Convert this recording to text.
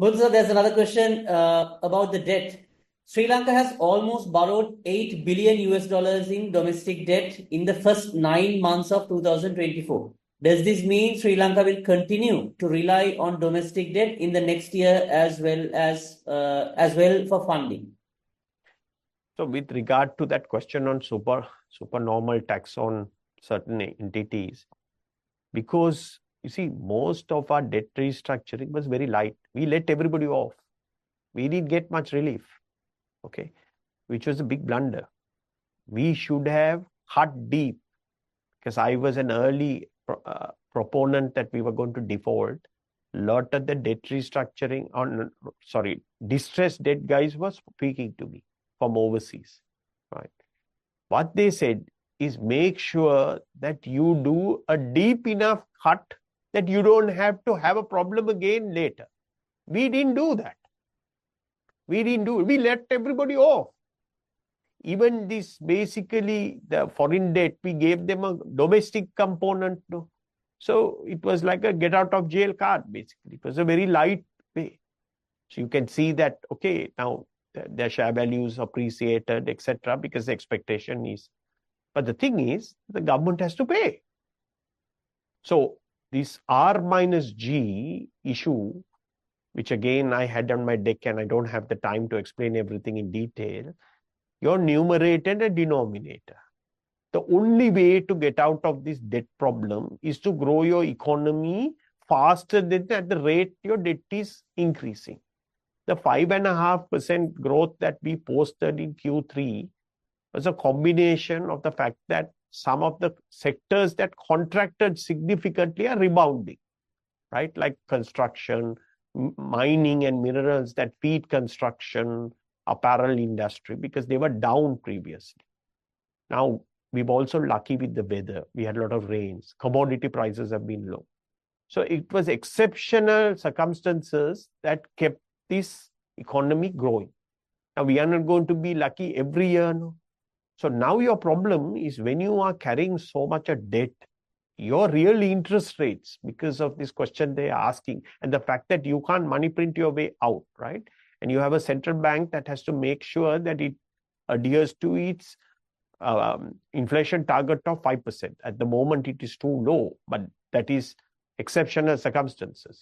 Murtaza, there's another question about the debt. Sri Lanka has almost borrowed 8 billion US dollars in domestic debt in the first 9 months of 2024. Does this mean Sri Lanka will continue to rely on domestic debt in the next year as well for funding? So with regard to that question on supernormal tax on certain entities, because you see, most of our debt restructuring was very light. We let everybody off. We didn't get much relief, okay, which was a big blunder. We should have cut deep, because I was an early proponent that we were going to default. Lot of the debt restructuring distressed debt guys was speaking to me from overseas, right? What they said is make sure that you do a deep enough cut that you don't have to have a problem again later. We didn't do that. We let everybody off. Even this, basically, the foreign debt, we gave them a domestic component. No? So it was like a get out of jail card, basically. It was a very light way. So you can see that, okay, now their share values appreciated, etc., because the expectation is. But the thing is, the government has to pay. So this R minus G issue, which again I had on my deck and I don't have the time to explain everything in detail, your numerator and a denominator. The only way to get out of this debt problem is to grow your economy faster than at the rate your debt is increasing. The 5.5% growth that we posted in Q3 was a combination of the fact that some of the sectors that contracted significantly are rebounding, right? Like construction, mining and minerals that feed construction, apparel industry, because they were down previously. Now, we've also lucky with the weather. We had a lot of rains. Commodity prices have been low. So it was exceptional circumstances that kept this economy growing. Now, we are not going to be lucky every year. No? So now your problem is when you are carrying so much of debt, your real interest rates, because of this question they are asking, and the fact that you can't money print your way out, right? And you have a central bank that has to make sure that it adheres to its inflation target of 5%. At the moment, it is too low, but that is exceptional circumstances.